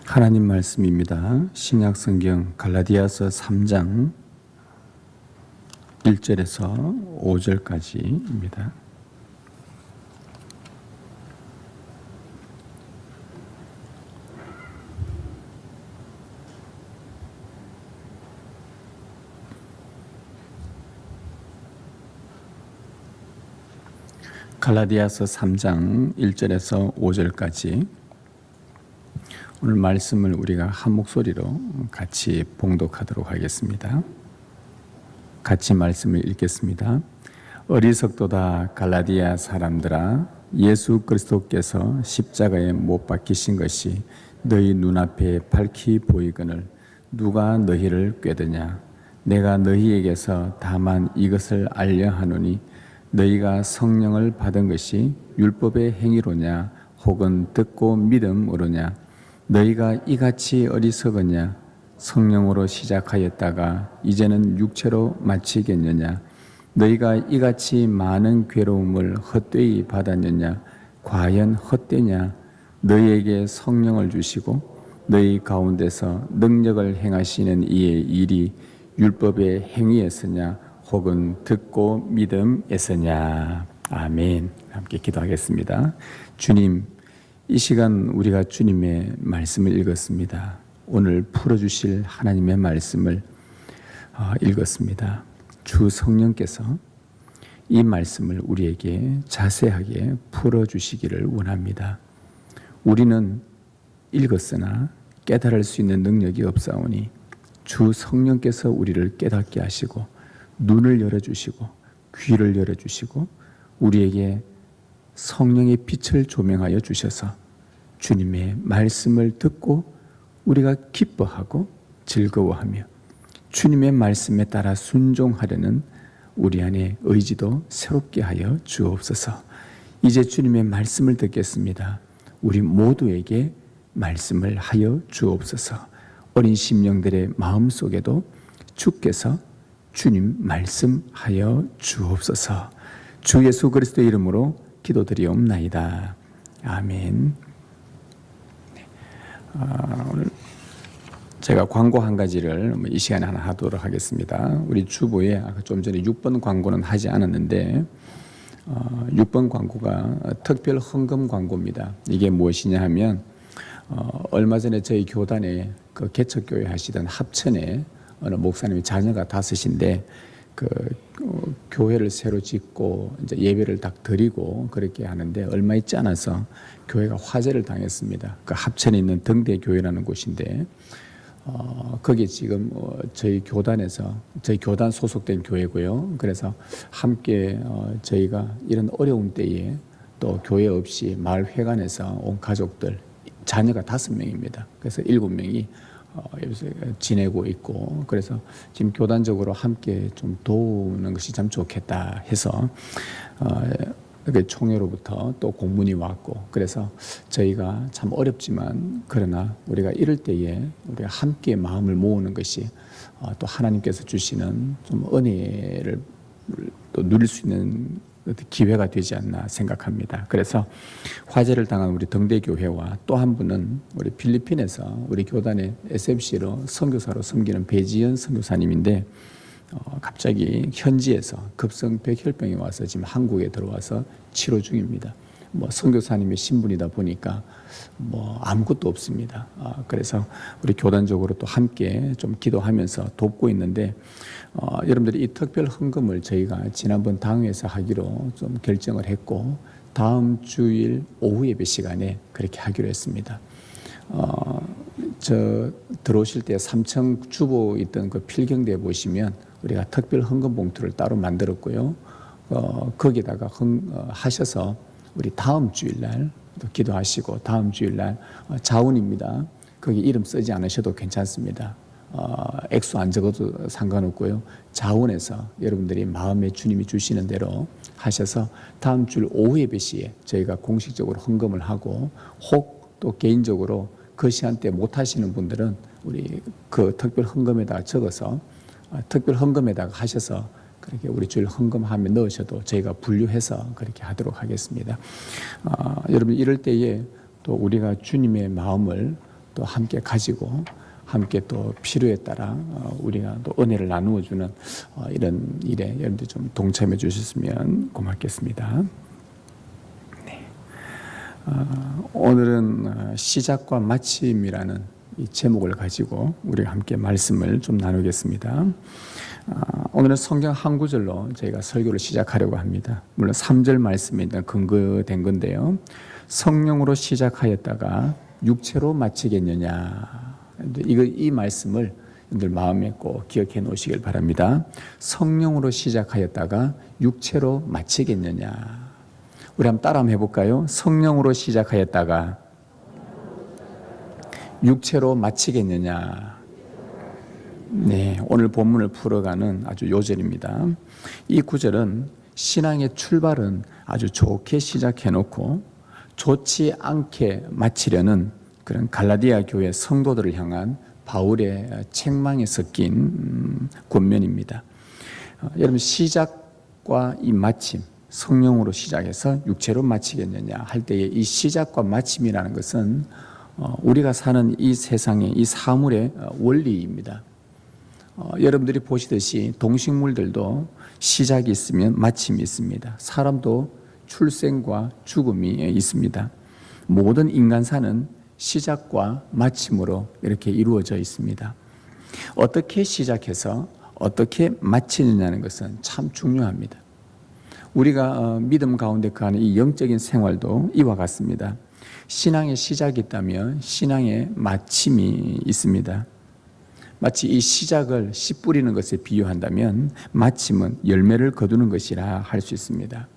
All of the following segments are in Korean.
하나님 말씀입니다. 신약성경 갈라디아서 3장 1절에서 5절까지입니다. 갈라디아서 3장 1절에서 5절까지 오늘 말씀을 우리가 한 목소리로 같이 봉독하도록 하겠습니다. 같이 말씀을 읽겠습니다. 어리석도다 갈라디아 사람들아, 예수 그리스도께서 십자가에 못 박히신 것이 너희 눈앞에 밝히 보이거늘 누가 너희를 꾀드냐? 내가 너희에게서 다만 이것을 알려 하노니 너희가 성령을 받은 것이 율법의 행위로냐 혹은 듣고 믿음으로냐? 너희가 이같이 어리석었냐? 성령으로 시작하였다가 이제는 육체로 마치겠느냐? 너희가 이같이 많은 괴로움을 헛되이 받았느냐? 과연 헛되냐? 너희에게 성령을 주시고 너희 가운데서 능력을 행하시는 이의 일이 율법의 행위였으냐 혹은 듣고 믿음에서냐. 아멘. 함께 기도하겠습니다. 주님, 이 시간 우리가 주님의 말씀을 읽었습니다. 오늘 풀어주실 하나님의 말씀을 읽었습니다. 주 성령께서 이 말씀을 우리에게 자세하게 풀어주시기를 원합니다. 우리는 읽었으나 깨달을 수 있는 능력이 없사오니 주 성령께서 우리를 깨닫게 하시고 눈을 열어주시고 귀를 열어주시고 우리에게 성령의 빛을 조명하여 주셔서 주님의 말씀을 듣고 우리가 기뻐하고 즐거워하며 주님의 말씀에 따라 순종하려는 우리 안에 의지도 새롭게 하여 주옵소서. 이제 주님의 말씀을 듣겠습니다. 우리 모두에게 말씀을 하여 주옵소서. 어린 심령들의 마음속에도 주께서 주님 말씀하여 주옵소서. 주 예수 그리스도의 이름으로 기도드리옵나이다. 아멘. 오늘 제가 광고 한 가지를 이 시간에 하나 하도록 하겠습니다. 우리 주보에 좀 전에 6번 광고는 하지 않았는데 6번 광고가 특별 헌금 광고입니다. 이게 무엇이냐 하면 얼마 전에 저희 교단에 그 개척교회 하시던 합천에 어느 목사님이 자녀가 5인데 그 교회를 새로 짓고 이제 예배를 딱 드리고 그렇게 하는데 얼마 있지 않아서 교회가 화재를 당했습니다. 그 합천에 있는 등대 교회라는 곳인데 거기 지금 저희 교단에서 저희 교단 소속된 교회고요. 그래서 함께 저희가 이런 어려운 때에 또 교회 없이 마을 회관에서 온 가족들 자녀가 5명입니다. 그래서 7명이 여기서 지내고 있고 그래서 지금 교단적으로 함께 좀 도우는 것이 참 좋겠다 해서 총회로부터 또 공문이 왔고 그래서 저희가 참 어렵지만 그러나 우리가 이럴 때에 우리가 함께 마음을 모으는 것이 또 하나님께서 주시는 좀 은혜를 또 누릴 수 있는 기회가 되지 않나 생각합니다. 그래서 화재를 당한 우리 등대교회와 또 한 분은 우리 필리핀에서 우리 교단의 SMC로 선교사로 섬기는 배지연 선교사님인데 갑자기 현지에서 급성 백혈병이 와서 지금 한국에 들어와서 치료 중입니다. 선교사님의 신분이다 보니까 아무것도 없습니다. 그래서 우리 교단적으로 또 함께 좀 기도하면서 돕고 있는데 여러분들이 이 특별 헌금을 저희가 지난번 당회에서 하기로 좀 결정을 했고 다음 주일 오후 예배 시간에 그렇게 하기로 했습니다. 저 들어오실 때 3층 주보 있던 그 필경대에 보시면 우리가 특별 헌금 봉투를 따로 만들었고요. 거기다가 하셔서 우리 다음 주일날 기도하시고 다음 주일날 자운입니다. 거기 이름 쓰지 않으셔도 괜찮습니다. 액수 안 적어도 상관없고요. 자원에서 여러분들이 마음에 주님이 주시는 대로 하셔서 다음 주 오후 예배 시에 저희가 공식적으로 헌금을 하고 혹 또 개인적으로 그 시간대 못 하시는 분들은 우리 그 특별 헌금에다가 적어서 특별 헌금에다가 하셔서 그렇게 우리 주일 헌금하면 넣으셔도 저희가 분류해서 그렇게 하도록 하겠습니다. 여러분 이럴 때에 또 우리가 주님의 마음을 또 함께 가지고 함께 또 필요에 따라 우리가 또 은혜를 나누어 주는 이런 일에 여러분들 좀 동참해 주셨으면 고맙겠습니다. 네. 오늘은 시작과 마침이라는 이 제목을 가지고 우리가 함께 말씀을 좀 나누겠습니다. 오늘은 성경 한 구절로 저희가 설교를 시작하려고 합니다. 물론 3절 말씀에 근거된 건데요. 성령으로 시작하였다가 육체로 마치겠느냐. 이 말씀을 여러분들 마음에 꼭 기억해 놓으시길 바랍니다. 성령으로 시작하였다가 육체로 마치겠느냐. 우리 한번 따라 한번 해볼까요? 성령으로 시작하였다가 육체로 마치겠느냐. 네, 오늘 본문을 풀어가는 아주 요절입니다. 이 구절은 신앙의 출발은 아주 좋게 시작해놓고 좋지 않게 마치려는 그런 갈라디아 교회 성도들을 향한 바울의 책망에 섞인 권면입니다. 여러분, 시작과 이 마침, 성령으로 시작해서 육체로 마치겠느냐 할 때의 이 시작과 마침이라는 것은 우리가 사는 이 세상의 이 사물의 원리입니다. 여러분들이 보시듯이 동식물들도 시작이 있으면 마침이 있습니다. 사람도 출생과 죽음이 있습니다. 모든 인간사는 시작과 마침으로 이렇게 이루어져 있습니다. 어떻게 시작해서 어떻게 마치느냐는 것은 참 중요합니다. 우리가 믿음 가운데 가는 이 영적인 생활도 이와 같습니다. 신앙의 시작이 있다면 신앙의 마침이 있습니다. 마치 이 시작을 씨 뿌리는 것에 비유한다면 마침은 열매를 거두는 것이라 할 수 있습니다.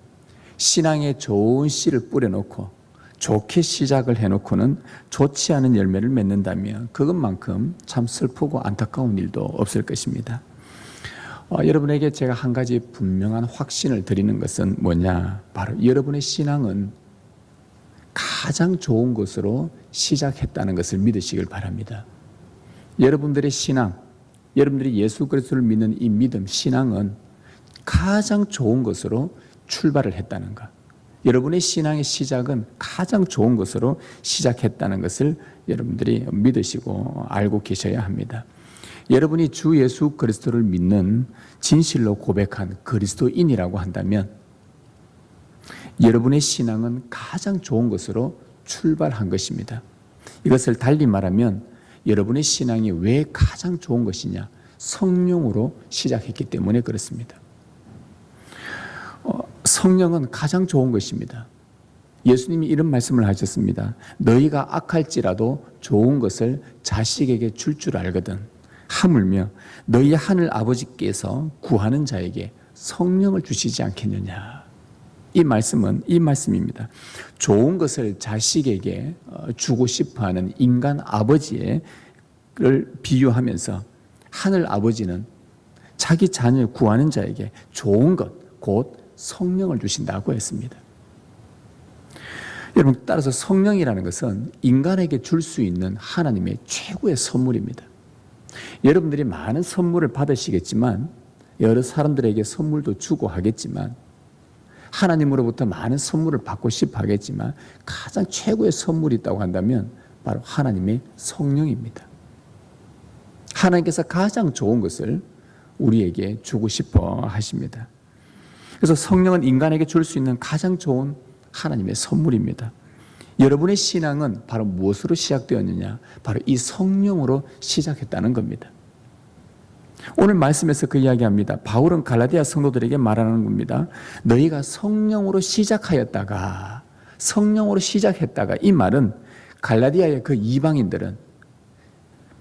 신앙에 좋은 씨를 뿌려놓고 좋게 시작을 해놓고는 좋지 않은 열매를 맺는다면 그것만큼 참 슬프고 안타까운 일도 없을 것입니다. 여러분에게 제가 한 가지 분명한 확신을 드리는 것은 뭐냐? 바로 여러분의 신앙은 가장 좋은 것으로 시작했다는 것을 믿으시길 바랍니다. 여러분들의 신앙, 여러분들이 예수 그리스도를 믿는 이 믿음, 신앙은 가장 좋은 것으로 출발을 했다는 것. 여러분의 신앙의 시작은 가장 좋은 것으로 시작했다는 것을 여러분들이 믿으시고 알고 계셔야 합니다. 여러분이 주 예수 그리스도를 믿는 진실로 고백한 그리스도인이라고 한다면 여러분의 신앙은 가장 좋은 것으로 출발한 것입니다. 이것을 달리 말하면 여러분의 신앙이 왜 가장 좋은 것이냐? 성령으로 시작했기 때문에 그렇습니다. 성령은 가장 좋은 것입니다. 예수님이 이런 말씀을 하셨습니다. 너희가 악할지라도 좋은 것을 자식에게 줄 줄 알거든. 하물며 너희 하늘 아버지께서 구하는 자에게 성령을 주시지 않겠느냐. 이 말씀은 이 말씀입니다. 좋은 것을 자식에게 주고 싶어하는 인간 아버지를 비유하면서 하늘 아버지는 자기 자녀를 구하는 자에게 좋은 것, 곧 성령을 주신다고 했습니다. 여러분, 따라서 성령이라는 것은 인간에게 줄 수 있는 하나님의 최고의 선물입니다. 여러분들이 많은 선물을 받으시겠지만 여러 사람들에게 선물도 주고 하겠지만 하나님으로부터 많은 선물을 받고 싶어 하겠지만 가장 최고의 선물이 있다고 한다면 바로 하나님의 성령입니다. 하나님께서 가장 좋은 것을 우리에게 주고 싶어 하십니다. 그래서 성령은 인간에게 줄 수 있는 가장 좋은 하나님의 선물입니다. 여러분의 신앙은 바로 무엇으로 시작되었느냐? 바로 이 성령으로 시작했다는 겁니다. 오늘 말씀에서 그 이야기합니다. 바울은 갈라디아 성도들에게 말하는 겁니다. 너희가 성령으로 시작하였다가, 성령으로 시작했다가, 이 말은 갈라디아의 그 이방인들은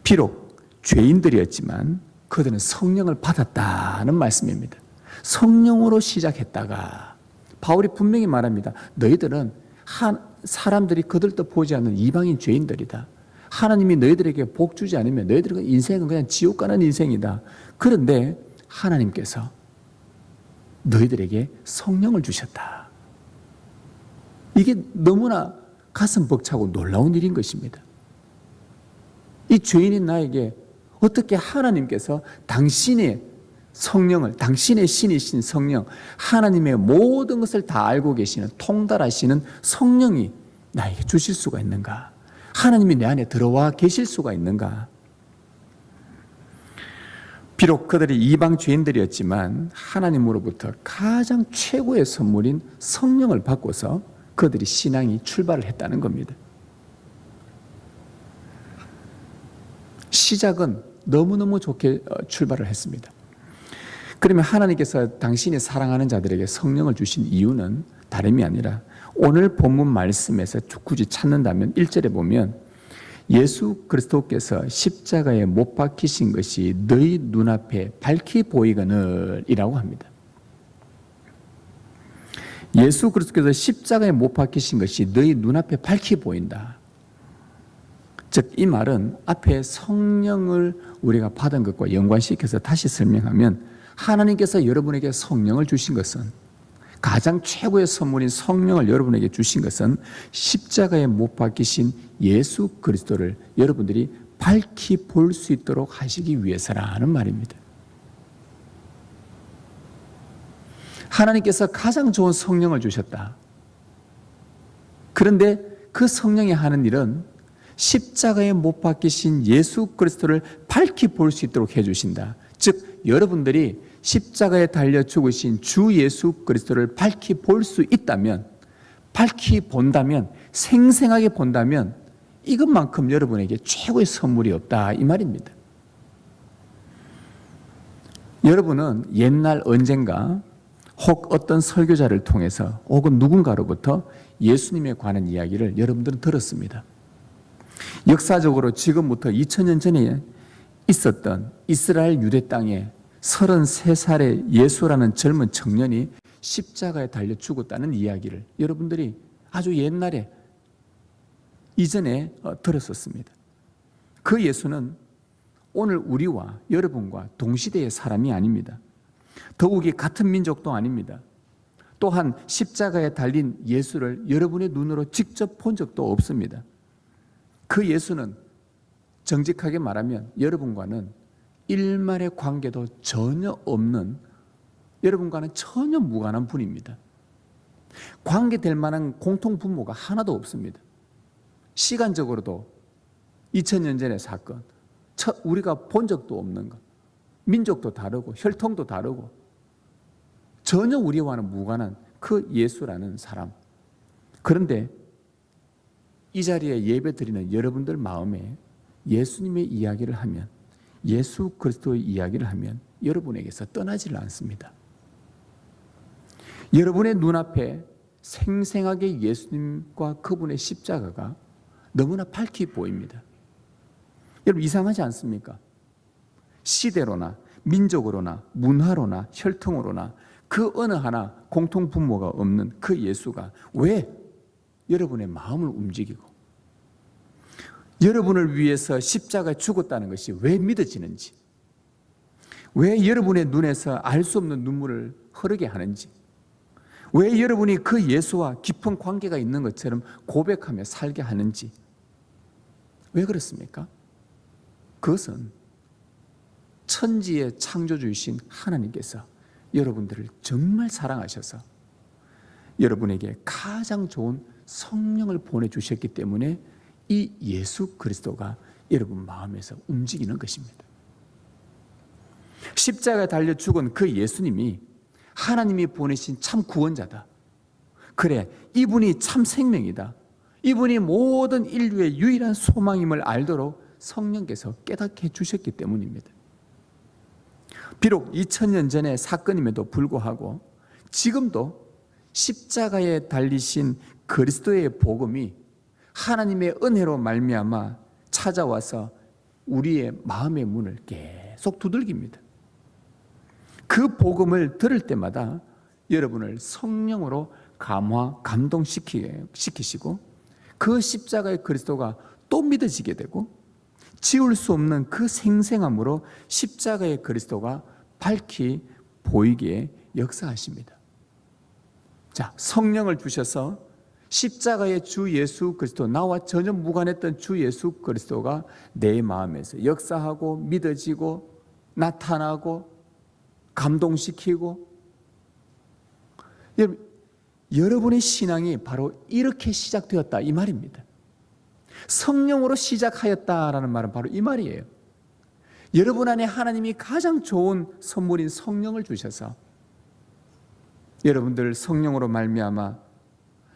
비록 죄인들이었지만 그들은 성령을 받았다는 말씀입니다. 성령으로 시작했다가, 바울이 분명히 말합니다. 너희들은 사람들이 그들도 보지 않는 이방인 죄인들이다. 하나님이 너희들에게 복 주지 않으면 너희들의 인생은 그냥 지옥 가는 인생이다. 그런데 하나님께서 너희들에게 성령을 주셨다. 이게 너무나 가슴 벅차고 놀라운 일인 것입니다. 이 죄인인 나에게 어떻게 하나님께서 당신의 성령을, 당신의 신이신 성령, 하나님의 모든 것을 다 알고 계시는 통달하시는 성령이 나에게 주실 수가 있는가? 하나님이 내 안에 들어와 계실 수가 있는가? 비록 그들이 이방 죄인들이었지만 하나님으로부터 가장 최고의 선물인 성령을 받고서 그들이 신앙이 출발을 했다는 겁니다. 시작은 너무너무 좋게 출발을 했습니다. 그러면 하나님께서 당신이 사랑하는 자들에게 성령을 주신 이유는 다름이 아니라 오늘 본문 말씀에서 굳이 찾는다면 1절에 보면 예수 그리스도께서 십자가에 못 박히신 것이 너희 눈앞에 밝히 보이거늘 이라고 합니다. 예수 그리스도께서 십자가에 못 박히신 것이 너희 눈앞에 밝히 보인다. 즉 이 말은 앞에 성령을 우리가 받은 것과 연관시켜서 다시 설명하면 하나님께서 여러분에게 성령을 주신 것은, 가장 최고의 선물인 성령을 여러분에게 주신 것은 십자가에 못 박히신 예수 그리스도를 여러분들이 밝히 볼 수 있도록 하시기 위해서라는 말입니다. 하나님께서 가장 좋은 성령을 주셨다. 그런데 그 성령이 하는 일은 십자가에 못 박히신 예수 그리스도를 밝히 볼 수 있도록 해주신다. 즉 여러분들이 십자가에 달려 죽으신 주 예수 그리스도를 밝히 볼 수 있다면, 밝히 본다면, 생생하게 본다면 이것만큼 여러분에게 최고의 선물이 없다 이 말입니다. 여러분은 옛날 언젠가 혹 어떤 설교자를 통해서 혹은 누군가로부터 예수님에 관한 이야기를 여러분들은 들었습니다. 역사적으로 지금부터 2000년 전에 있었던 이스라엘 유대 땅에 33살의 예수라는 젊은 청년이 십자가에 달려 죽었다는 이야기를 여러분들이 아주 옛날에 이전에 들었었습니다. 그 예수는 오늘 우리와 여러분과 동시대의 사람이 아닙니다. 더욱이 같은 민족도 아닙니다. 또한 십자가에 달린 예수를 여러분의 눈으로 직접 본 적도 없습니다. 그 예수는 정직하게 말하면 여러분과는 일말의 관계도 전혀 없는, 여러분과는 전혀 무관한 분입니다. 관계될 만한 공통 분모가 하나도 없습니다. 시간적으로도 2000년 전의 사건, 우리가 본 적도 없는 것, 민족도 다르고 혈통도 다르고 전혀 우리와는 무관한 그 예수라는 사람. 그런데 이 자리에 예배 드리는 여러분들 마음에 예수님의 이야기를 하면, 예수 그리스도의 이야기를 하면 여러분에게서 떠나지를 않습니다. 여러분의 눈앞에 생생하게 예수님과 그분의 십자가가 너무나 밝히 보입니다. 여러분 이상하지 않습니까? 시대로나 민족으로나 문화로나 혈통으로나 그 어느 하나 공통 분모가 없는 그 예수가 왜 여러분의 마음을 움직이고 여러분을 위해서 십자가에 죽었다는 것이 왜 믿어지는지, 왜 여러분의 눈에서 알 수 없는 눈물을 흐르게 하는지, 왜 여러분이 그 예수와 깊은 관계가 있는 것처럼 고백하며 살게 하는지, 왜 그렇습니까? 그것은 천지의 창조주이신 하나님께서 여러분들을 정말 사랑하셔서 여러분에게 가장 좋은 성령을 보내주셨기 때문에 이 예수 그리스도가 여러분 마음에서 움직이는 것입니다. 십자가에 달려 죽은 그 예수님이 하나님이 보내신 참 구원자다. 그래, 이분이 참 생명이다. 이분이 모든 인류의 유일한 소망임을 알도록 성령께서 깨닫게 해주셨기 때문입니다. 비록 2000년 전의 사건임에도 불구하고 지금도 십자가에 달리신 그리스도의 복음이 하나님의 은혜로 말미암아 찾아와서 우리의 마음의 문을 계속 두들깁니다. 그 복음을 들을 때마다 여러분을 성령으로 감동시키시고 그 십자가의 그리스도가 또 믿어지게 되고 지울 수 없는 그 생생함으로 십자가의 그리스도가 밝히 보이게 역사하십니다. 자, 성령을 주셔서 십자가의 주 예수 그리스도, 나와 전혀 무관했던 주 예수 그리스도가 내 마음에서 역사하고 믿어지고 나타나고 감동시키고, 여러분의 신앙이 바로 이렇게 시작되었다 이 말입니다. 성령으로 시작하였다라는 말은 바로 이 말이에요. 여러분 안에 하나님이 가장 좋은 선물인 성령을 주셔서 여러분들 성령으로 말미암아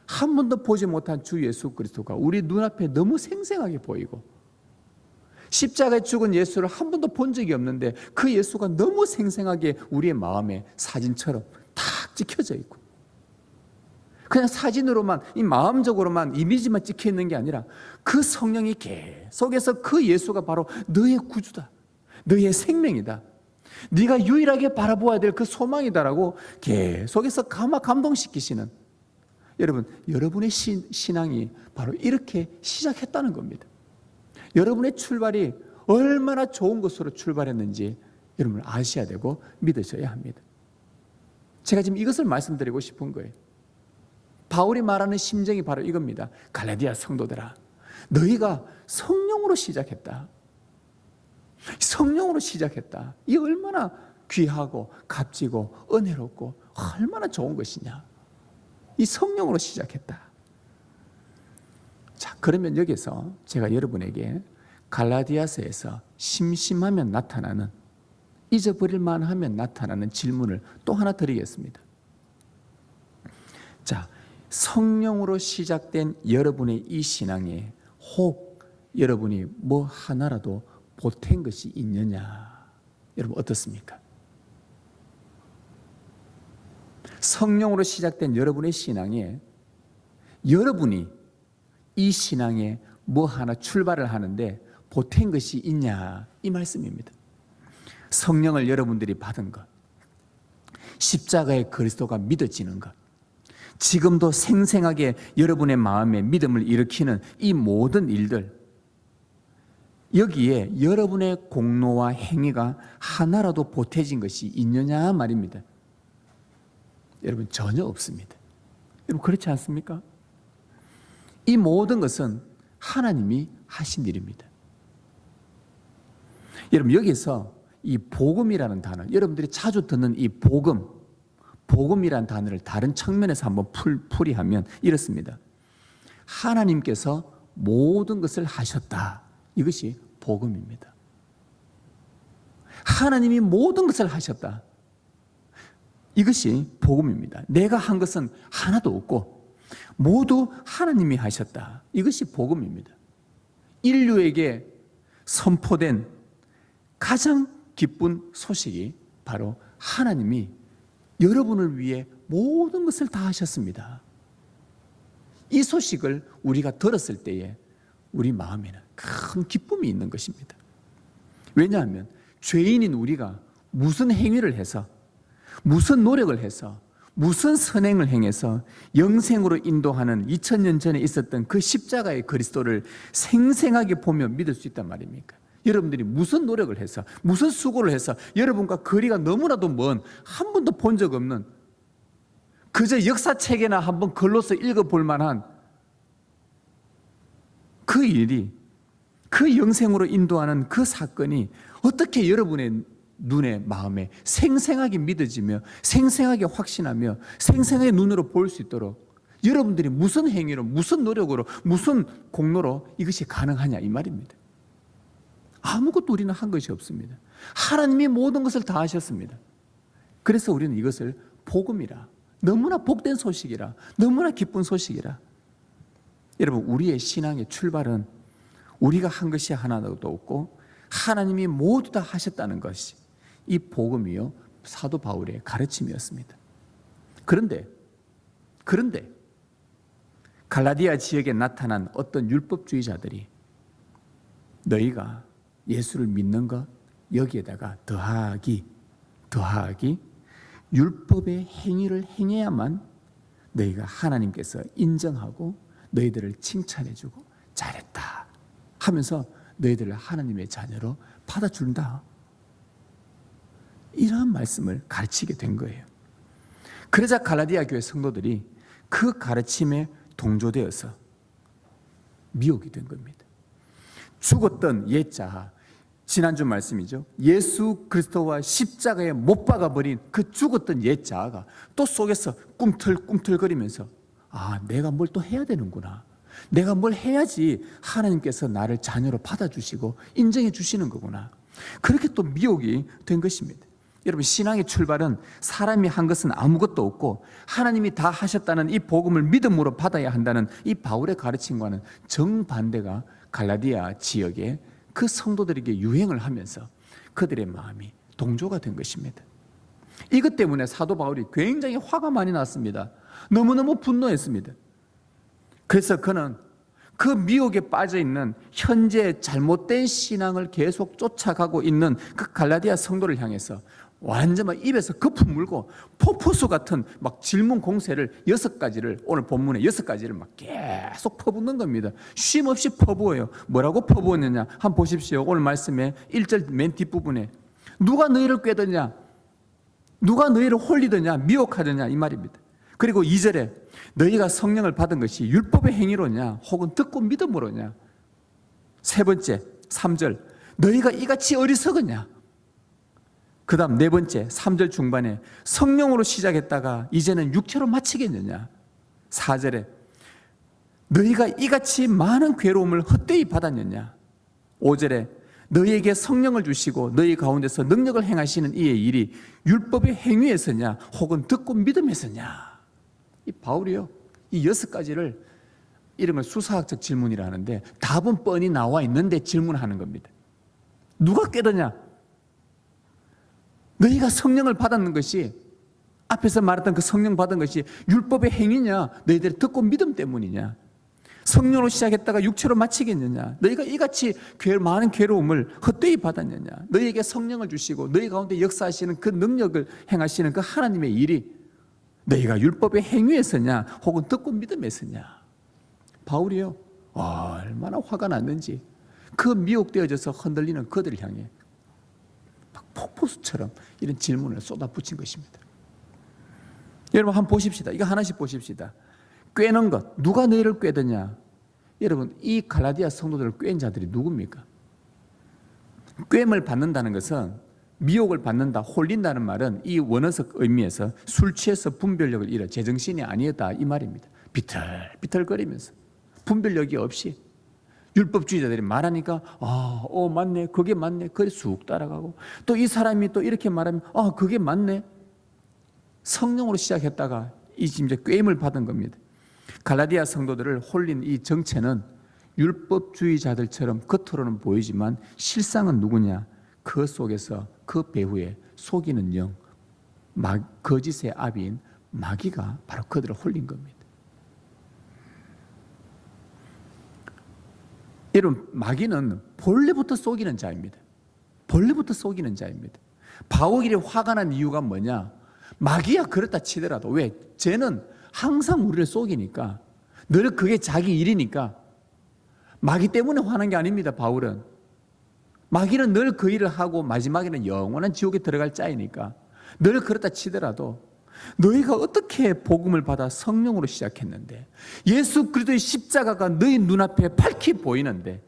한 번도 보지 못한 주 예수 그리스도가 우리 눈앞에 너무 생생하게 보이고, 십자가에 죽은 예수를 한 번도 본 적이 없는데 그 예수가 너무 생생하게 우리의 마음에 사진처럼 탁 찍혀져 있고, 그냥 사진으로만, 이 마음적으로만 이미지만 찍혀 있는 게 아니라 그 성령이 계속해서 그 예수가 바로 너의 구주다, 너의 생명이다, 네가 유일하게 바라보아야 될 그 소망이다라고 계속해서 감동시키시는, 여러분, 여러분의 신앙이 바로 이렇게 시작했다는 겁니다. 여러분의 출발이 얼마나 좋은 것으로 출발했는지 여러분 아셔야 되고 믿으셔야 합니다. 제가 지금 이것을 말씀드리고 싶은 거예요. 바울이 말하는 심정이 바로 이겁니다. 갈라디아 성도들아, 너희가 성령으로 시작했다. 성령으로 시작했다. 이 얼마나 귀하고 값지고 은혜롭고 얼마나 좋은 것이냐. 이 성령으로 시작했다. 자, 그러면 여기서 제가 여러분에게 갈라디아서에서 심심하면 나타나는, 잊어버릴만 하면 나타나는 질문을 또 하나 드리겠습니다. 자, 성령으로 시작된 여러분의 이 신앙에 혹 여러분이 뭐 하나라도 보탠 것이 있느냐? 여러분 어떻습니까? 성령으로 시작된 여러분의 신앙에 여러분이 이 신앙에 뭐 하나 출발을 하는데 보탠 것이 있냐, 이 말씀입니다. 성령을 여러분들이 받은 것, 십자가의 그리스도가 믿어지는 것, 지금도 생생하게 여러분의 마음에 믿음을 일으키는 이 모든 일들, 여기에 여러분의 공로와 행위가 하나라도 보태진 것이 있느냐 말입니다. 여러분 전혀 없습니다. 여러분 그렇지 않습니까? 이 모든 것은 하나님이 하신 일입니다. 여러분 여기서 이 복음이라는 단어, 여러분들이 자주 듣는 이 복음이라는 단어를 다른 측면에서 한번 풀이하면 이렇습니다. 하나님께서 모든 것을 하셨다. 이것이 복음입니다. 하나님이 모든 것을 하셨다. 이것이 복음입니다. 내가 한 것은 하나도 없고 모두 하나님이 하셨다. 이것이 복음입니다. 인류에게 선포된 가장 기쁜 소식이 바로 하나님이 여러분을 위해 모든 것을 다 하셨습니다. 이 소식을 우리가 들었을 때에 우리 마음에는 큰 기쁨이 있는 것입니다. 왜냐하면 죄인인 우리가 무슨 행위를 해서, 무슨 노력을 해서, 무슨 선행을 행해서 영생으로 인도하는 2000년 전에 있었던 그 십자가의 그리스도를 생생하게 보며 믿을 수 있단 말입니까? 여러분들이 무슨 노력을 해서, 무슨 수고를 해서 여러분과 거리가 너무나도 먼, 한 번도 본 적 없는, 그저 역사책에나 한번 걸러서 읽어볼 만한 그 일이, 그 영생으로 인도하는 그 사건이 어떻게 여러분의 눈에, 마음에 생생하게 믿어지며 생생하게 확신하며 생생하게 눈으로 볼 수 있도록 여러분들이 무슨 행위로, 무슨 노력으로, 무슨 공로로 이것이 가능하냐, 이 말입니다. 아무것도 우리는 한 것이 없습니다. 하나님이 모든 것을 다 하셨습니다. 그래서 우리는 이것을 복음이라, 너무나 복된 소식이라, 너무나 기쁜 소식이라. 여러분 우리의 신앙의 출발은 우리가 한 것이 하나도 없고 하나님이 모두 다 하셨다는 것이 이 복음이요 사도 바울의 가르침이었습니다. 그런데 갈라디아 지역에 나타난 어떤 율법주의자들이 너희가 예수를 믿는 것 여기에다가 더하기 율법의 행위를 행해야만 너희가 하나님께서 인정하고 너희들을 칭찬해주고 잘했다 하면서 너희들을 하나님의 자녀로 받아준다, 이러한 말씀을 가르치게 된 거예요. 그러자 갈라디아 교회 성도들이 그 가르침에 동조되어서 미혹이 된 겁니다. 죽었던 옛자, 지난주 말씀이죠. 예수 그리스도와 십자가에 못 박아버린 그 죽었던 옛자가 또 속에서 꿈틀꿈틀거리면서 아, 내가 뭘 또 해야 되는구나. 내가 뭘 해야지 하나님께서 나를 자녀로 받아주시고 인정해 주시는 거구나. 그렇게 또 미혹이 된 것입니다. 여러분, 신앙의 출발은 사람이 한 것은 아무것도 없고 하나님이 다 하셨다는 이 복음을 믿음으로 받아야 한다는 이 바울의 가르침과는 정반대가 갈라디아 지역에 그 성도들에게 유행을 하면서 그들의 마음이 동조가 된 것입니다. 이것 때문에 사도 바울이 굉장히 화가 많이 났습니다. 너무너무 분노했습니다. 그래서 그는 그 미혹에 빠져 있는 현재 잘못된 신앙을 계속 쫓아가고 있는 그 갈라디아 성도를 향해서 완전 막 입에서 거품 물고 폭포수 같은 막 질문 공세를 6가지를, 오늘 본문에 6가지를 막 계속 퍼붓는 겁니다. 쉼 없이 퍼부어요. 뭐라고 퍼부었느냐? 한번 보십시오. 오늘 말씀에 1절 맨 뒷부분에 누가 너희를 꾀더냐? 누가 너희를 홀리더냐? 미혹하더냐? 이 말입니다. 그리고 2절에 너희가 성령을 받은 것이 율법의 행위로냐 혹은 듣고 믿음으로냐. 세 번째 3절 너희가 이같이 어리석으냐. 그 다음 네 번째 3절 중반에 성령으로 시작했다가 이제는 육체로 마치겠느냐. 4절에 너희가 이같이 많은 괴로움을 헛되이 받았느냐. 5절에 너희에게 성령을 주시고 너희 가운데서 능력을 행하시는 이의 일이 율법의 행위에서냐 혹은 듣고 믿음에서냐. 이 바울이요, 이 6가지를 이런 걸 수사학적 질문이라 하는데 답은 뻔히 나와 있는데 질문하는 겁니다. 누가 꾀더냐? 너희가 성령을 받았는 것이, 앞에서 말했던 그 성령 받은 것이 율법의 행위냐 너희들이 듣고 믿음 때문이냐. 성령으로 시작했다가 육체로 마치겠느냐. 너희가 이같이 많은 괴로움을 헛되이 받았느냐. 너희에게 성령을 주시고 너희 가운데 역사하시는 그 능력을 행하시는 그 하나님의 일이 너희가 율법의 행위에서냐 혹은 듣고 믿음에서냐. 바울이요, 얼마나 화가 났는지 그 미혹되어져서 흔들리는 그들을 향해 폭포수처럼 이런 질문을 쏟아붙인 것입니다. 여러분 한번 보십시다. 이거 하나씩 보십시다. 꾀는 것, 누가 너희를 꾀더냐. 여러분, 이 갈라디아 성도들을 꾀인 자들이 누굽니까? 꾀임을 받는다는 것은, 미혹을 받는다, 홀린다는 말은 이 원어적 의미에서 술 취해서 분별력을 잃어 제정신이 아니었다 이 말입니다. 비틀비틀거리면서 분별력이 없이 율법주의자들이 말하니까 맞네, 그게 맞네, 그래 쑥 따라가고, 또 이 사람이 또 이렇게 말하면 그게 맞네. 성령으로 시작했다가 이제 꾀임을 받은 겁니다. 갈라디아 성도들을 홀린 이 정체는 율법주의자들처럼 겉으로는 보이지만 실상은 누구냐? 그 속에서 그 배후에 속이는 영, 거짓의 아비인 마귀가 바로 그들을 홀린 겁니다. 여러분, 마귀는 본래부터 속이는 자입니다. 본래부터 속이는 자입니다. 바울이 화가 난 이유가 뭐냐? 마귀야 그렇다 치더라도, 왜? 쟤는 항상 우리를 속이니까, 늘 그게 자기 일이니까 마귀 때문에 화난 게 아닙니다. 바울은 마귀는 늘 그 일을 하고 마지막에는 영원한 지옥에 들어갈 자이니까 늘 그렇다 치더라도, 너희가 어떻게 복음을 받아 성령으로 시작했는데, 예수 그리스도의 십자가가 너희 눈앞에 밝히 보이는데,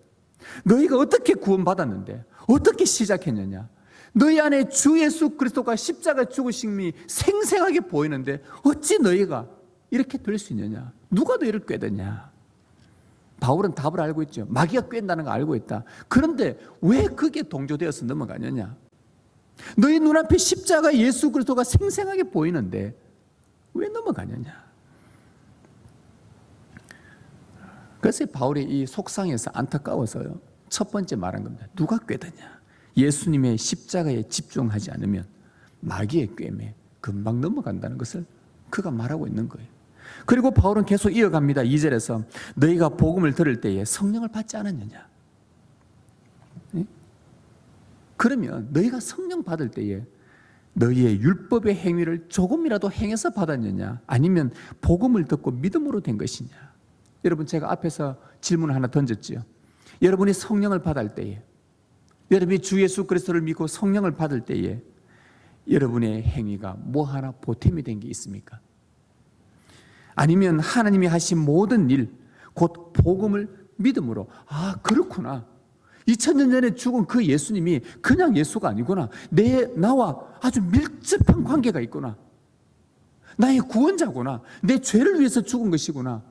너희가 어떻게 구원받았는데 어떻게 시작했느냐. 너희 안에 주 예수 그리스도가 십자가 죽으심이 생생하게 보이는데 어찌 너희가 이렇게 될 수 있느냐. 누가 너희를 꾀더냐. 바울은 답을 알고 있죠. 마귀가 꾀는다는 거 알고 있다. 그런데 왜 그게 동조되어서 넘어가느냐. 너희 눈앞에 십자가 예수 그리스도가 생생하게 보이는데 왜 넘어가느냐. 그래서 바울이 이 속상해서 안타까워서요, 첫 번째 말한 겁니다. 누가 꾀더냐. 예수님의 십자가에 집중하지 않으면 마귀의 꾀임에 금방 넘어간다는 것을 그가 말하고 있는 거예요. 그리고 바울은 계속 이어갑니다. 2절에서 너희가 복음을 들을 때에 성령을 받지 않았느냐. 네? 그러면 너희가 성령 받을 때에 너희의 율법의 행위를 조금이라도 행해서 받았느냐, 아니면 복음을 듣고 믿음으로 된 것이냐. 여러분, 제가 앞에서 질문을 하나 던졌지요. 여러분이 성령을 받을 때에, 여러분이 주 예수 그리스도를 믿고 성령을 받을 때에 여러분의 행위가 뭐 하나 보탬이 된 게 있습니까? 아니면 하나님이 하신 모든 일, 곧 복음을 믿음으로, 그렇구나, 2000년 전에 죽은 그 예수님이 그냥 예수가 아니구나, 나와 아주 밀접한 관계가 있구나, 나의 구원자구나, 내 죄를 위해서 죽은 것이구나,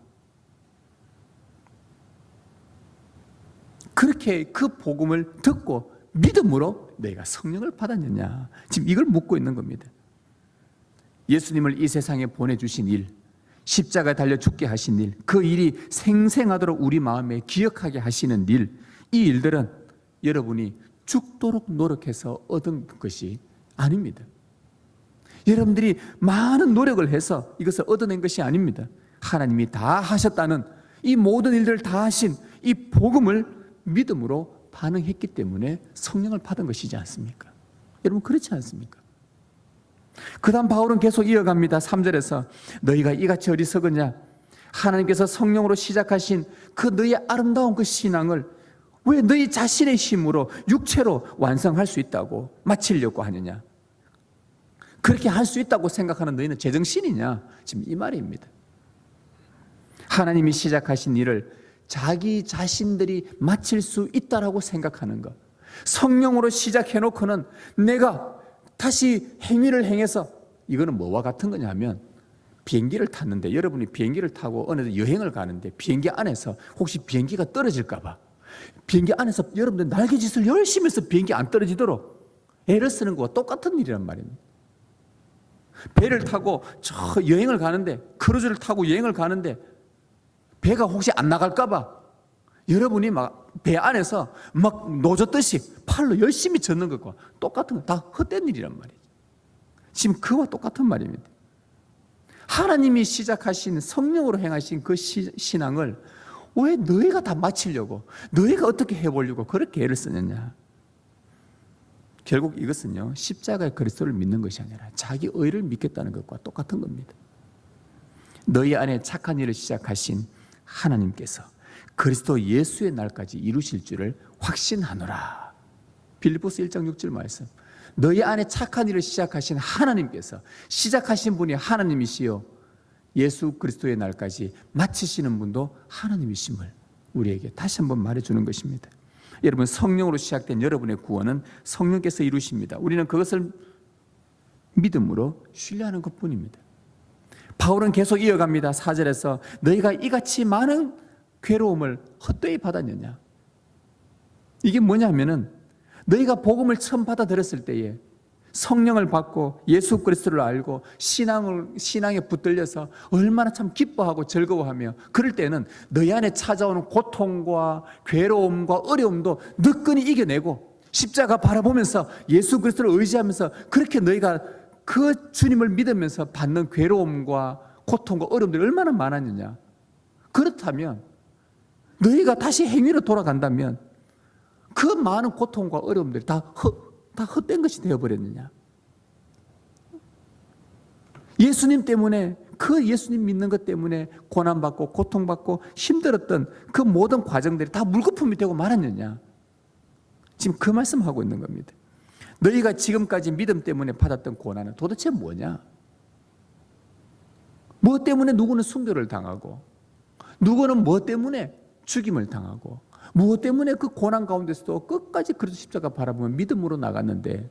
어떻게 그 복음을 듣고 믿음으로 너희가 성령을 받았느냐? 지금 이걸 묻고 있는 겁니다. 예수님을 이 세상에 보내주신 일, 십자가에 달려 죽게 하신 일, 그 일이 생생하도록 우리 마음에 기억하게 하시는 일, 이 일들은 여러분이 죽도록 노력해서 얻은 것이 아닙니다. 여러분들이 많은 노력을 해서 이것을 얻어낸 것이 아닙니다. 하나님이 다 하셨다는 이 모든 일들을 다 하신 이 복음을 믿음으로 반응했기 때문에 성령을 받은 것이지 않습니까? 여러분 그렇지 않습니까? 그 다음 바울은 계속 이어갑니다. 3절에서 너희가 이같이 어리석으냐? 하나님께서 성령으로 시작하신 그 너희의 아름다운 그 신앙을 왜 너희 자신의 힘으로 육체로 완성할 수 있다고 마치려고 하느냐? 그렇게 할 수 있다고 생각하는 너희는 제정신이냐? 지금 이 말입니다. 하나님이 시작하신 일을 자기 자신들이 마칠 수 있다라고 생각하는 것, 성령으로 시작해놓고는 내가 다시 행위를 행해서, 이거는 뭐와 같은 거냐면 비행기를 탔는데, 여러분이 비행기를 타고 어느 데 여행을 가는데 비행기 안에서 혹시 비행기가 떨어질까 봐 비행기 안에서 여러분들 날개짓을 열심히 해서 비행기 안 떨어지도록 애를 쓰는 거와 똑같은 일이란 말입니다. 배를 타고 저 여행을 가는데, 크루즈를 타고 여행을 가는데 배가 혹시 안 나갈까 봐 여러분이 막 배 안에서 막 노젓듯이 팔로 열심히 젓는 것과 똑같은 거, 다 헛된 일이란 말이죠. 지금 그와 똑같은 말입니다. 하나님이 시작하신 성령으로 행하신 그 신앙을 왜 너희가 다 마치려고, 너희가 어떻게 해보려고 그렇게 애를 쓰느냐? 결국 이것은요, 십자가의 그리스도를 믿는 것이 아니라 자기 의를 믿겠다는 것과 똑같은 겁니다. 너희 안에 착한 일을 시작하신 하나님께서 그리스도 예수의 날까지 이루실 줄을 확신하노라. 빌립보서 1장 6절 말씀. 너희 안에 착한 일을 시작하신 하나님께서, 시작하신 분이 하나님이시요 예수 그리스도의 날까지 마치시는 분도 하나님이심을 우리에게 다시 한번 말해주는 것입니다. 여러분, 성령으로 시작된 여러분의 구원은 성령께서 이루십니다. 우리는 그것을 믿음으로 신뢰하는 것뿐입니다. 바울은 계속 이어갑니다. 4절에서 너희가 이같이 많은 괴로움을 헛되이 받았느냐? 이게 뭐냐면은 너희가 복음을 처음 받아들였을 때에 성령을 받고 예수 그리스도를 알고 신앙에 붙들려서 얼마나 참 기뻐하고 즐거워하며, 그럴 때는 너희 안에 찾아오는 고통과 괴로움과 어려움도 느끈히 이겨내고 십자가 바라보면서 예수 그리스도를 의지하면서, 그렇게 너희가 그 주님을 믿으면서 받는 괴로움과 고통과 어려움들이 얼마나 많았느냐? 그렇다면 너희가 다시 행위로 돌아간다면 그 많은 고통과 어려움들이 다 헛된 것이 되어버렸느냐? 예수님 때문에, 그 예수님 믿는 것 때문에 고난받고 고통받고 힘들었던 그 모든 과정들이 다 물거품이 되고 말았느냐? 지금 그 말씀하고 있는 겁니다. 너희가 지금까지 믿음 때문에 받았던 고난은 도대체 뭐냐? 뭐 때문에 누구는 순교를 당하고, 누구는 뭐 때문에 죽임을 당하고, 무엇 때문에 그 고난 가운데서도 끝까지 그리스도 십자가 바라보며 믿음으로 나갔는데,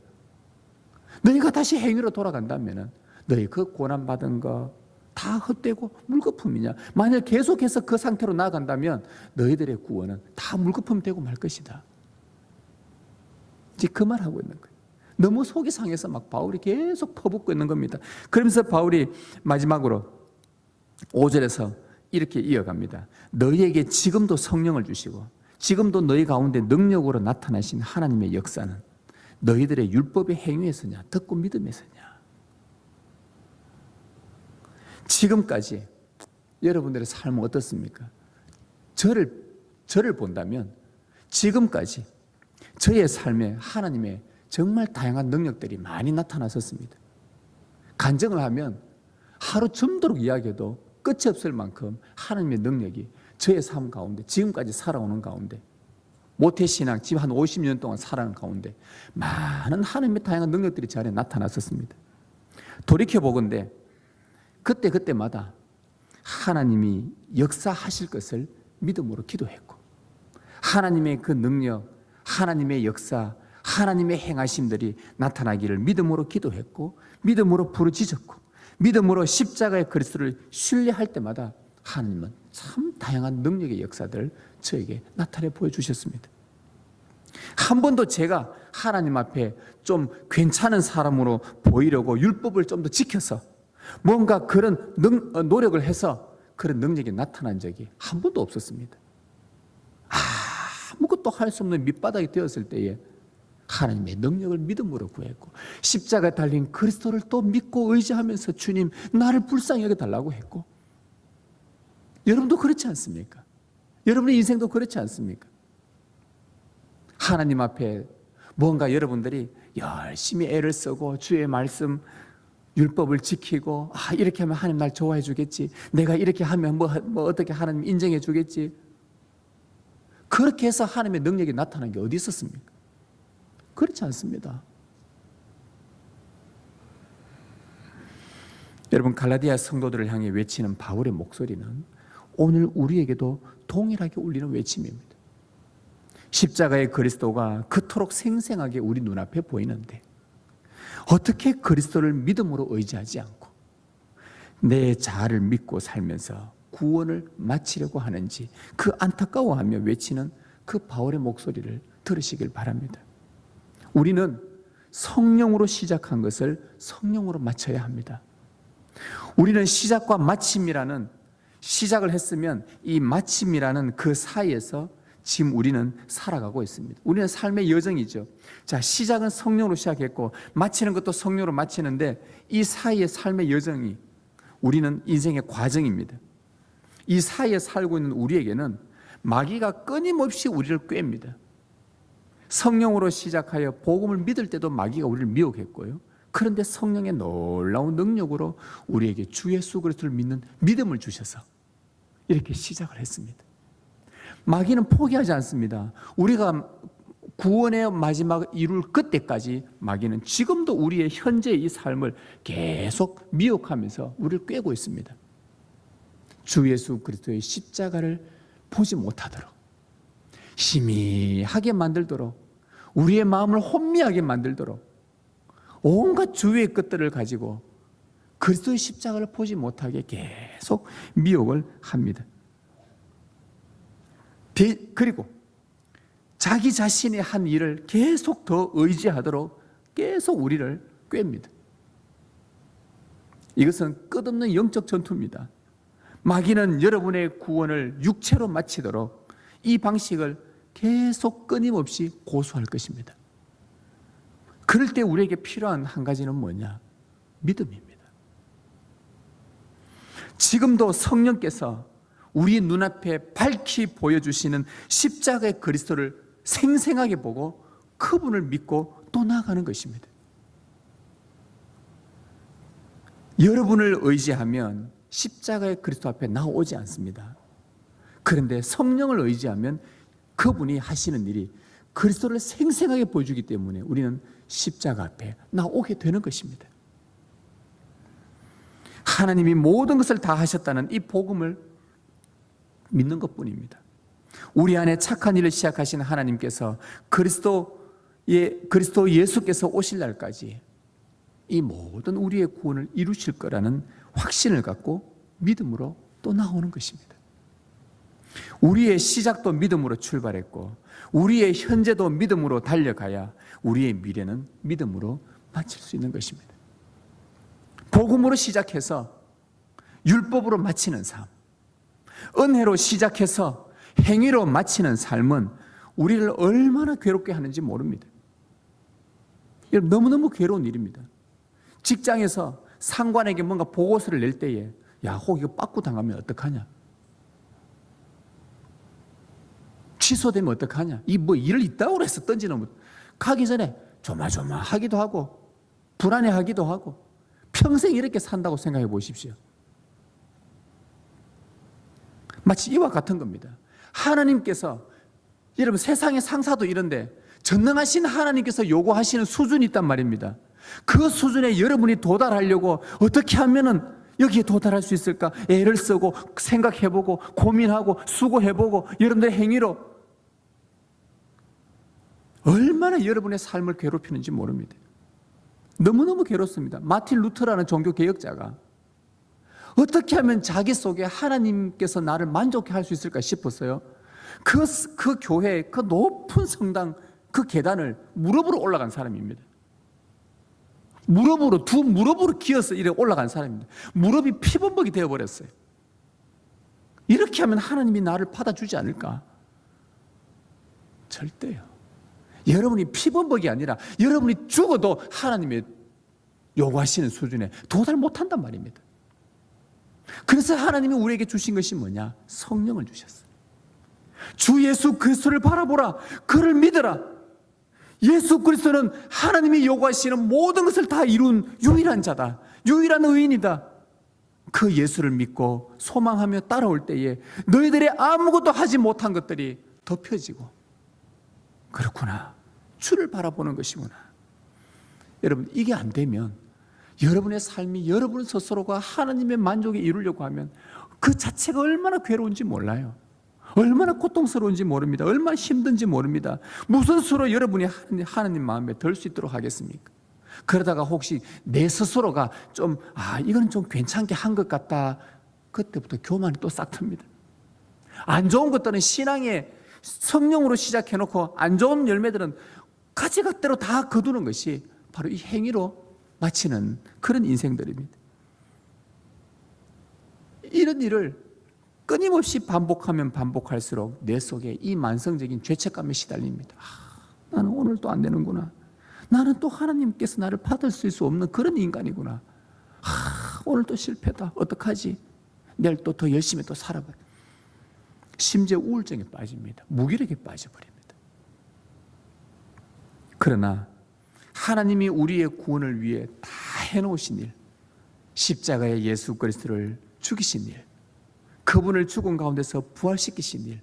너희가 다시 행위로 돌아간다면 너희 그 고난받은 거 다 헛되고 물거품이냐? 만약 계속해서 그 상태로 나아간다면 너희들의 구원은 다 물거품 되고 말 것이다. 지금 그 말하고 있는 거예요. 너무 속이 상해서 막 바울이 계속 퍼붓고 있는 겁니다. 그러면서 바울이 마지막으로 5절에서 이렇게 이어갑니다. 너희에게 지금도 성령을 주시고 지금도 너희 가운데 능력으로 나타나신 하나님의 역사는 너희들의 율법의 행위에서냐 듣고 믿음에서냐? 지금까지 여러분들의 삶은 어떻습니까? 저를 본다면 지금까지 저의 삶에 하나님의 정말 다양한 능력들이 많이 나타났었습니다. 간증을 하면 하루 점도록 이야기해도 끝이 없을 만큼 하나님의 능력이 저의 삶 가운데, 지금까지 살아오는 가운데, 모태신앙 지금 한 50년 동안 살아가는 가운데 많은 하나님의 다양한 능력들이 제 안에 나타났었습니다. 돌이켜보건대 그때마다 하나님이 역사하실 것을 믿음으로 기도했고, 하나님의 그 능력, 하나님의 역사, 하나님의 행하심들이 나타나기를 믿음으로 기도했고, 믿음으로 부르짖었고, 믿음으로 십자가의 그리스도를 신뢰할 때마다 하나님은 참 다양한 능력의 역사들을 저에게 나타내 보여주셨습니다. 한 번도 제가 하나님 앞에 좀 괜찮은 사람으로 보이려고 율법을 좀 더 지켜서 뭔가 그런 노력을 해서 그런 능력이 나타난 적이 한 번도 없었습니다. 아무것도 할 수 없는 밑바닥이 되었을 때에 하나님의 능력을 믿음으로 구했고, 십자가에 달린 그리스도를 또 믿고 의지하면서 주님 나를 불쌍히 여겨달라고 했고, 여러분도 그렇지 않습니까? 여러분의 인생도 그렇지 않습니까? 하나님 앞에 뭔가 여러분들이 열심히 애를 쓰고 주의 말씀 율법을 지키고, 이렇게 하면 하나님 날 좋아해 주겠지, 내가 이렇게 하면 뭐 어떻게 하나님 인정해 주겠지, 그렇게 해서 하나님의 능력이 나타난 게 어디 있었습니까? 그렇지 않습니다. 여러분, 갈라디아 성도들을 향해 외치는 바울의 목소리는 오늘 우리에게도 동일하게 울리는 외침입니다. 십자가의 그리스도가 그토록 생생하게 우리 눈앞에 보이는데 어떻게 그리스도를 믿음으로 의지하지 않고 내 자아를 믿고 살면서 구원을 마치려고 하는지, 그 안타까워하며 외치는 그 바울의 목소리를 들으시길 바랍니다. 우리는 성령으로 시작한 것을 성령으로 마쳐야 합니다. 우리는 시작과 마침이라는, 시작을 했으면 이 마침이라는 그 사이에서 지금 우리는 살아가고 있습니다. 우리는 삶의 여정이죠. 자, 시작은 성령으로 시작했고 마치는 것도 성령으로 마치는데, 이 사이의 삶의 여정이 우리는 인생의 과정입니다. 이 사이에 살고 있는 우리에게는 마귀가 끊임없이 우리를 꾀입니다. 성령으로 시작하여 복음을 믿을 때도 마귀가 우리를 미혹했고요. 그런데 성령의 놀라운 능력으로 우리에게 주 예수 그리스도를 믿는 믿음을 주셔서 이렇게 시작을 했습니다. 마귀는 포기하지 않습니다. 우리가 구원의 마지막 이룰 그때까지 마귀는 지금도 우리의 현재의 이 삶을 계속 미혹하면서 우리를 꾀고 있습니다. 주 예수 그리스도의 십자가를 보지 못하도록, 희미하게 만들도록, 우리의 마음을 혼미하게 만들도록 온갖 주위의 것들을 가지고 그리스도의 십자가를 보지 못하게 계속 미혹을 합니다. 그리고 자기 자신이 한 일을 계속 더 의지하도록 계속 우리를 꾀입니다. 이것은 끝없는 영적 전투입니다. 마귀는 여러분의 구원을 육체로 마치도록 이 방식을 계속 끊임없이 고수할 것입니다. 그럴 때 우리에게 필요한 한 가지는 뭐냐? 믿음입니다. 지금도 성령께서 우리 눈앞에 밝히 보여주시는 십자가의 그리스도를 생생하게 보고 그분을 믿고 또 나아가는 것입니다. 여러분을 의지하면 십자가의 그리스도 앞에 나오지 않습니다. 그런데 성령을 의지하면 그분이 하시는 일이 그리스도를 생생하게 보여주기 때문에 우리는 십자가 앞에 나오게 되는 것입니다. 하나님이 모든 것을 다 하셨다는 이 복음을 믿는 것뿐입니다. 우리 안에 착한 일을 시작하신 하나님께서 그리스도 예수께서 오실 날까지 이 모든 우리의 구원을 이루실 거라는 확신을 갖고 믿음으로 또 나오는 것입니다. 우리의 시작도 믿음으로 출발했고 우리의 현재도 믿음으로 달려가야 우리의 미래는 믿음으로 마칠 수 있는 것입니다. 복음으로 시작해서 율법으로 마치는 삶, 은혜로 시작해서 행위로 마치는 삶은 우리를 얼마나 괴롭게 하는지 모릅니다. 너무너무 괴로운 일입니다. 직장에서 상관에게 뭔가 보고서를 낼 때에 혹 이거 빠꾸 당하면 어떡하냐? 취소되면 어떡하냐? 일을 있다고 해서 던지는, 가기 전에 조마조마하기도 하고 불안해하기도 하고 평생 이렇게 산다고 생각해 보십시오. 마치 이와 같은 겁니다. 하나님께서, 여러분 세상의 상사도 이런데 전능하신 하나님께서 요구하시는 수준이 있단 말입니다. 그 수준에 여러분이 도달하려고 어떻게 하면은 여기에 도달할 수 있을까? 애를 쓰고 생각해보고 고민하고 수고해보고 여러분들의 행위로 얼마나 여러분의 삶을 괴롭히는지 모릅니다. 너무너무 괴롭습니다. 마틴 루터라는 종교 개혁자가 어떻게 하면 자기 속에 하나님께서 나를 만족해 할 수 있을까 싶었어요. 그 교회, 그 높은 성당 그 계단을 무릎으로 올라간 사람입니다. 무릎으로, 두 무릎으로 기어서 이렇게 올라간 사람입니다. 무릎이 피범벅이 되어버렸어요. 이렇게 하면 하나님이 나를 받아주지 않을까? 절대요. 여러분이 피범벅이 아니라 여러분이 죽어도 하나님의 요구하시는 수준에 도달 못한단 말입니다. 그래서 하나님이 우리에게 주신 것이 뭐냐? 성령을 주셨어요. 주 예수 그리스도를 바라보라. 그를 믿어라. 예수 그리스도는 하나님이 요구하시는 모든 것을 다 이룬 유일한 자다. 유일한 의인이다. 그 예수를 믿고 소망하며 따라올 때에 너희들이 아무것도 하지 못한 것들이 덮여지고, 그렇구나, 주를 바라보는 것이구나. 여러분, 이게 안 되면 여러분의 삶이 여러분 스스로가 하나님의 만족에 이루려고 하면 그 자체가 얼마나 괴로운지 몰라요. 얼마나 고통스러운지 모릅니다. 얼마나 힘든지 모릅니다. 무슨 수로 여러분이 하나님 마음에 들 수 있도록 하겠습니까? 그러다가 혹시 내 스스로가 좀 이건 좀 괜찮게 한 것 같다, 그때부터 교만이 또 싹 틉니다. 안 좋은 것들은 신앙의 성령으로 시작해놓고 안 좋은 열매들은 가지각대로 다 거두는 것이 바로 이 행위로 마치는 그런 인생들입니다. 이런 일을 끊임없이 반복하면 반복할수록 내 속에 이 만성적인 죄책감에 시달립니다. 나는 오늘 또 안 되는구나. 나는 또 하나님께서 나를 받을 수 없는 그런 인간이구나. 오늘 또 실패다. 어떡하지? 내일 또 더 열심히 또 살아봐야. 심지어 우울증에 빠집니다. 무기력에 빠져버립니다. 그러나 하나님이 우리의 구원을 위해 다 해놓으신 일, 십자가의 예수 그리스도를 죽이신 일, 그분을 죽은 가운데서 부활시키신 일,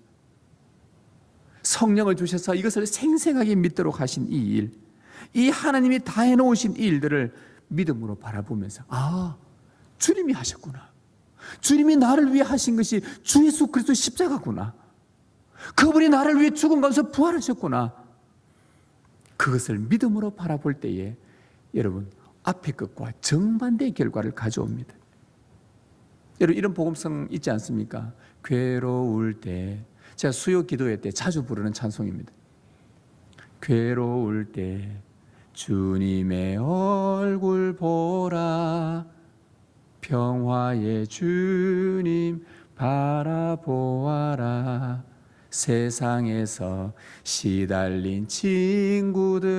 성령을 주셔서 이것을 생생하게 믿도록 하신 이 일, 이 하나님이 다 해놓으신 이 일들을 믿음으로 바라보면서 주님이 하셨구나. 주님이 나를 위해 하신 것이 주 예수 그리스도 십자가구나. 그분이 나를 위해 죽은 가운데서 부활하셨구나. 그것을 믿음으로 바라볼 때에 여러분, 앞의 것과 정반대의 결과를 가져옵니다. 여러분, 이런 복음성 있지 않습니까? 괴로울 때, 제가 수요 기도회 때 자주 부르는 찬송입니다. 괴로울 때 주님의 얼굴 보라, 평화의 주님 바라보아라, 세상에서 시달린 친구들아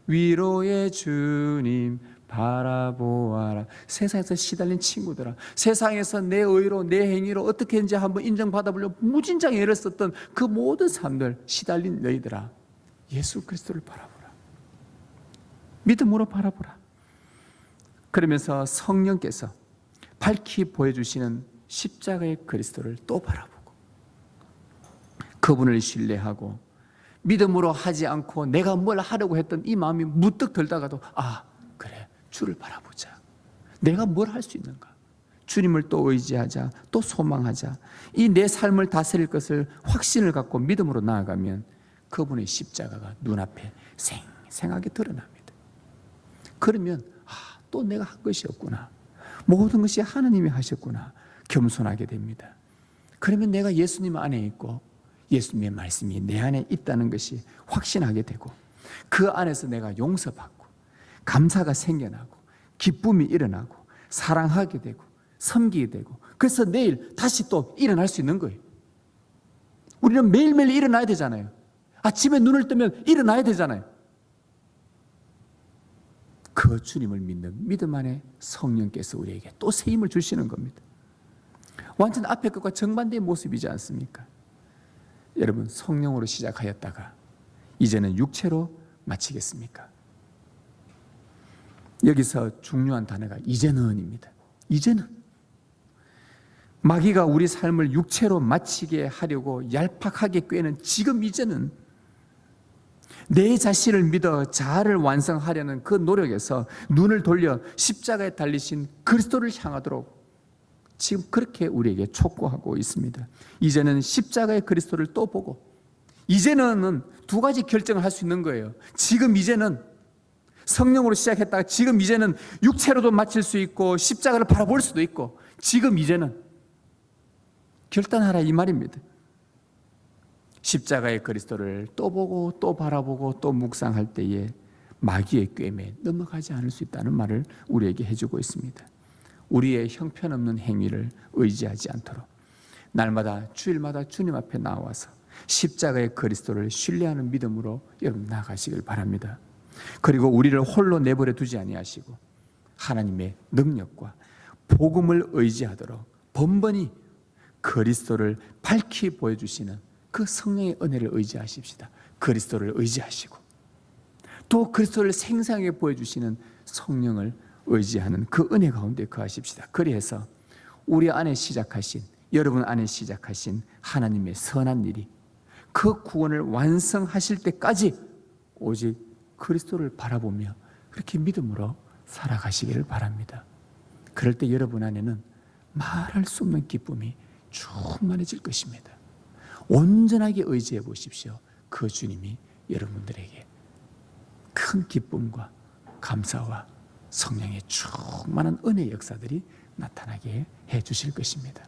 위로의 주님 바라보아라. 세상에서 시달린 친구들아, 세상에서 내 의로 내 행위로 어떻게 했는지 한번 인정받아보려고 무진장 애를 썼던 그 모든 사람들, 시달린 너희들아, 예수 그리스도를 바라보라. 믿음으로 바라보라. 그러면서 성령께서 밝히 보여주시는 십자가의 그리스도를 또 바라보고, 그분을 신뢰하고 믿음으로 하지 않고 내가 뭘 하려고 했던 이 마음이 무뜩 들다가도 그래, 주를 바라보자. 내가 뭘 할 수 있는가? 주님을 또 의지하자, 또 소망하자. 이 내 삶을 다스릴 것을 확신을 갖고 믿음으로 나아가면 그분의 십자가가 눈앞에 생생하게 드러납니다. 그러면 또 내가 한 것이 없구나. 모든 것이 하나님이 하셨구나. 겸손하게 됩니다. 그러면 내가 예수님 안에 있고 예수님의 말씀이 내 안에 있다는 것이 확신하게 되고, 그 안에서 내가 용서받고 감사가 생겨나고 기쁨이 일어나고 사랑하게 되고 섬기게 되고, 그래서 내일 다시 또 일어날 수 있는 거예요. 우리는 매일매일 일어나야 되잖아요. 아침에 눈을 뜨면 일어나야 되잖아요. 그 주님을 믿는 믿음 안에 성령께서 우리에게 또 새 힘을 주시는 겁니다. 완전 앞의 것과 정반대의 모습이지 않습니까? 여러분, 성령으로 시작하였다가 이제는 육체로 마치겠습니까? 여기서 중요한 단어가 이제는입니다. 이제는 마귀가 우리 삶을 육체로 마치게 하려고 얄팍하게 꾀는 지금 이제는 내 자신을 믿어 자아를 완성하려는 그 노력에서 눈을 돌려 십자가에 달리신 그리스도를 향하도록 지금 그렇게 우리에게 촉구하고 있습니다. 이제는 십자가의 그리스도를 또 보고, 이제는 두 가지 결정을 할 수 있는 거예요. 지금 이제는 성령으로 시작했다가 지금 이제는 육체로도 마칠 수 있고 십자가를 바라볼 수도 있고, 지금 이제는 결단하라 이 말입니다. 십자가의 그리스도를 또 보고 또 바라보고 또 묵상할 때에 마귀의 꾀에 넘어가지 않을 수 있다는 말을 우리에게 해주고 있습니다. 우리의 형편없는 행위를 의지하지 않도록 날마다 주일마다 주님 앞에 나와서 십자가의 그리스도를 신뢰하는 믿음으로 여러분 나아가시길 바랍니다. 그리고 우리를 홀로 내버려 두지 아니하시고 하나님의 능력과 복음을 의지하도록 번번이 그리스도를 밝히 보여주시는 그 성령의 은혜를 의지하십시다. 그리스도를 의지하시고 또 그리스도를 생생하게 보여주시는 성령을 의지하는 그 은혜 가운데 거하십시다. 그리해서 우리 안에 시작하신, 여러분 안에 시작하신 하나님의 선한 일이 그 구원을 완성하실 때까지 오직 그리스도를 바라보며 그렇게 믿음으로 살아가시기를 바랍니다. 그럴 때 여러분 안에는 말할 수 없는 기쁨이 충만해질 것입니다. 온전하게 의지해 보십시오. 그 주님이 여러분들에게 큰 기쁨과 감사와 성령의 충만한 은혜의 역사들이 나타나게 해 주실 것입니다.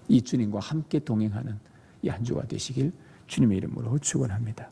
이 주님과 함께 동행하는 이 한 주가 되시길 주님의 이름으로 축원합니다.